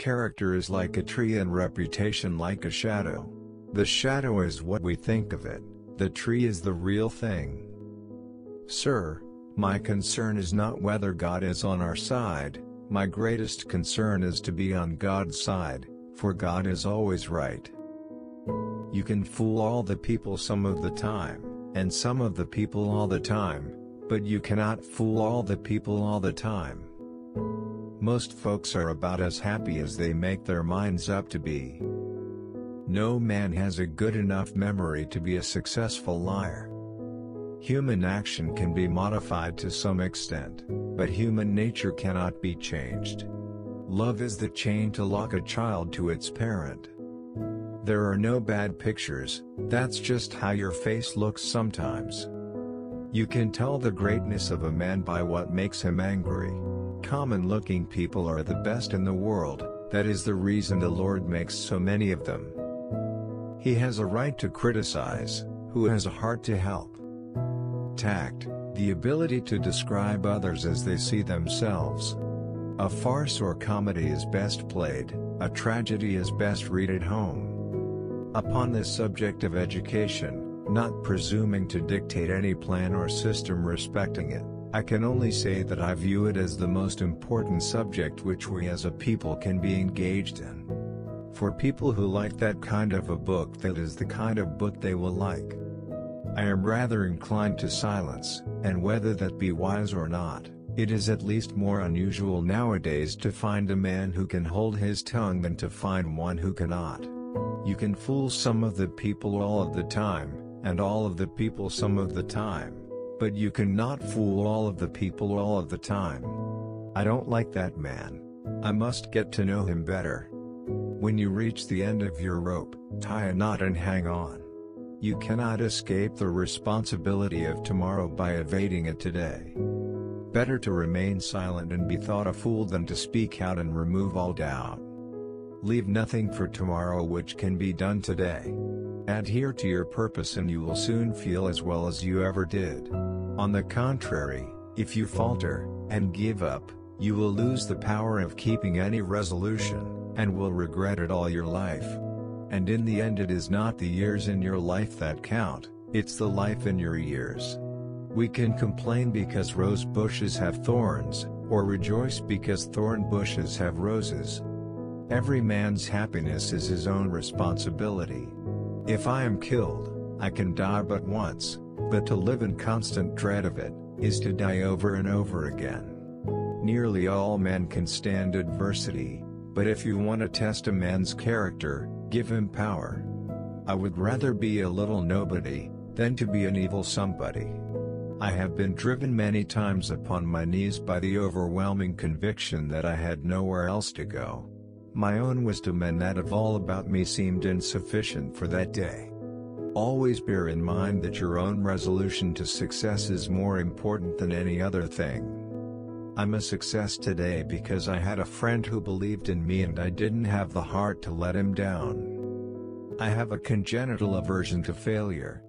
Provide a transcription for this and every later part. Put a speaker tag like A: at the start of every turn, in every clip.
A: Character is like a tree and reputation like a shadow. The shadow is what we think of it, the tree is the real thing. Sir, my concern is not whether God is on our side, my greatest concern is to be on God's side, for God is always right. You can fool all the people some of the time, and some of the people all the time, but you cannot fool all the people all the time. Most folks are about as happy as they make their minds up to be. No man has a good enough memory to be a successful liar. Human action can be modified to some extent, but human nature cannot be changed. Love is the chain to lock a child to its parent. There are no bad pictures, that's just how your face looks sometimes. You can tell the greatness of a man by what makes him angry. Common-looking people are the best in the world, that is the reason the Lord makes so many of them. He has a right to criticize, who has a heart to help. Tact, the ability to describe others as they see themselves. A farce or comedy is best played, a tragedy is best read at home. Upon this subject of education, not presuming to dictate any plan or system respecting it, I can only say that I view it as the most important subject which we as a people can be engaged in. For people who like that kind of a book, that is the kind of book they will like. I am rather inclined to silence, and whether that be wise or not, it is at least more unusual nowadays to find a man who can hold his tongue than to find one who cannot. You can fool some of the people all of the time, and all of the people some of the time, but you cannot fool all of the people all of the time. I don't like that man. I must get to know him better. When you reach the end of your rope, tie a knot and hang on. You cannot escape the responsibility of tomorrow by evading it today. Better to remain silent and be thought a fool than to speak out and remove all doubt. Leave nothing for tomorrow which can be done today. Adhere to your purpose and you will soon feel as well as you ever did. On the contrary, if you falter, and give up, you will lose the power of keeping any resolution, and will regret it all your life. And in the end it is not the years in your life that count, it's the life in your years. We can complain because rose bushes have thorns, or rejoice because thorn bushes have roses. Every man's happiness is his own responsibility. If I am killed, I can die but once, but to live in constant dread of it, is to die over and over again. Nearly all men can stand adversity, but if you want to test a man's character, give him power. I would rather be a little nobody, than to be an evil somebody. I have been driven many times upon my knees by the overwhelming conviction that I had nowhere else to go. My own wisdom and that of all about me seemed insufficient for that day. Always bear in mind that your own resolution to success is more important than any other thing. I'm a success today because I had a friend who believed in me and I didn't have the heart to let him down. I have a congenital aversion to failure.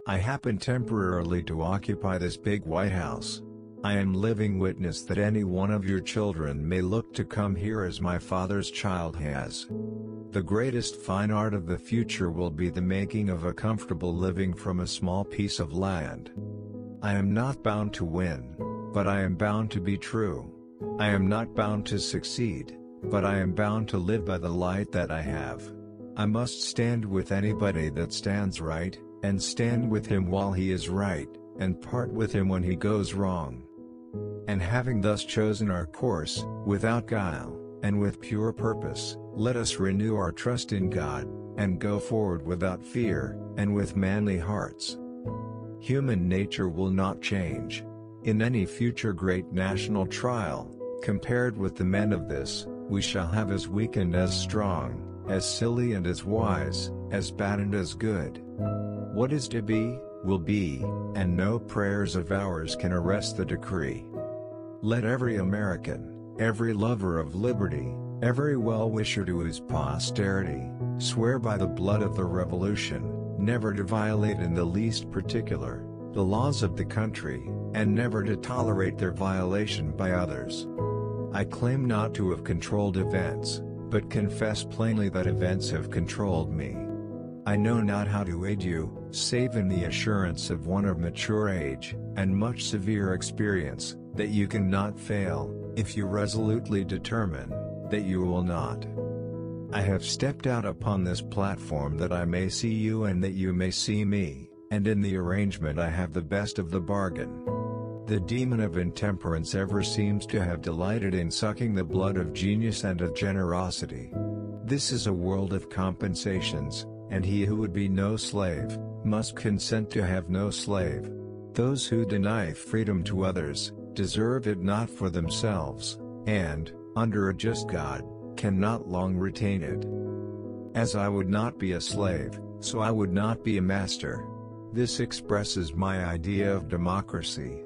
A: I happen temporarily to occupy this big White House. I am living witness that any one of your children may look to come here as my father's child has. The greatest fine art of the future will be the making of a comfortable living from a small piece of land. I am not bound to win, but I am bound to be true. I am not bound to succeed, but I am bound to live by the light that I have. I must stand with anybody that stands right, and stand with him while he is right, and part with him when he goes wrong. And having thus chosen our course, without guile, and with pure purpose, let us renew our trust in God, and go forward without fear, and with manly hearts. Human nature will not change. In any future great national trial, compared with the men of this, we shall have as weak and as strong, as silly and as wise, as bad and as good. What is to be, will be, and no prayers of ours can arrest the decree. Let every American, every lover of liberty, every well-wisher to his posterity, swear by the blood of the Revolution, never to violate in the least particular, the laws of the country, and never to tolerate their violation by others. I claim not to have controlled events, but confess plainly that events have controlled me. I know not how to aid you, save in the assurance of one of mature age, and much severe experience, that you cannot fail, if you resolutely determine, that you will not. I have stepped out upon this platform that I may see you and that you may see me, and in the arrangement I have the best of the bargain. The demon of intemperance ever seems to have delighted in sucking the blood of genius and of generosity. This is a world of compensations, and he who would be no slave, must consent to have no slave. Those who deny freedom to others, deserve it not for themselves, and, under a just God, cannot long retain it. As I would not be a slave, so I would not be a master. This expresses my idea of democracy.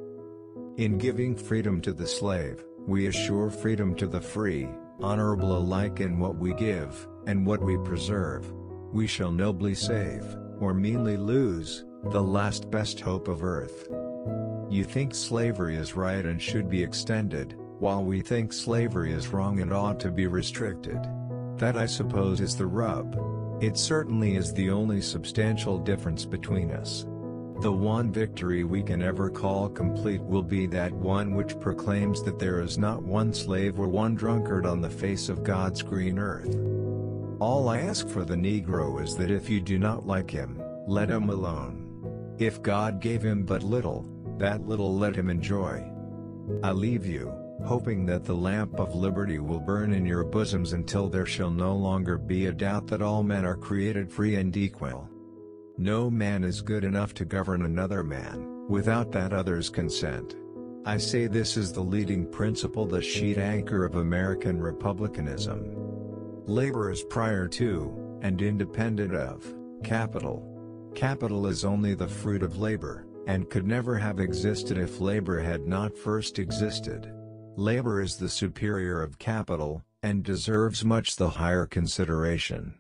A: In giving freedom to the slave, we assure freedom to the free, honorable alike in what we give, and what we preserve. We shall nobly save, or meanly lose, the last best hope of earth. You think slavery is right and should be extended, while we think slavery is wrong and ought to be restricted. That, I suppose, is the rub. It certainly is the only substantial difference between us. The one victory we can ever call complete will be that one which proclaims that there is not one slave or one drunkard on the face of God's green earth. All I ask for the Negro is that if you do not like him, let him alone. If God gave him but little, that little let him enjoy. I leave you, hoping that the lamp of liberty will burn in your bosoms until there shall no longer be a doubt that all men are created free and equal. No man is good enough to govern another man, without that other's consent. I say this is the leading principle, the sheet anchor of American republicanism. Labor is prior to, and independent of, capital. Capital is only the fruit of labor, and could never have existed if labor had not first existed. Labor is the superior of capital, and deserves much the higher consideration.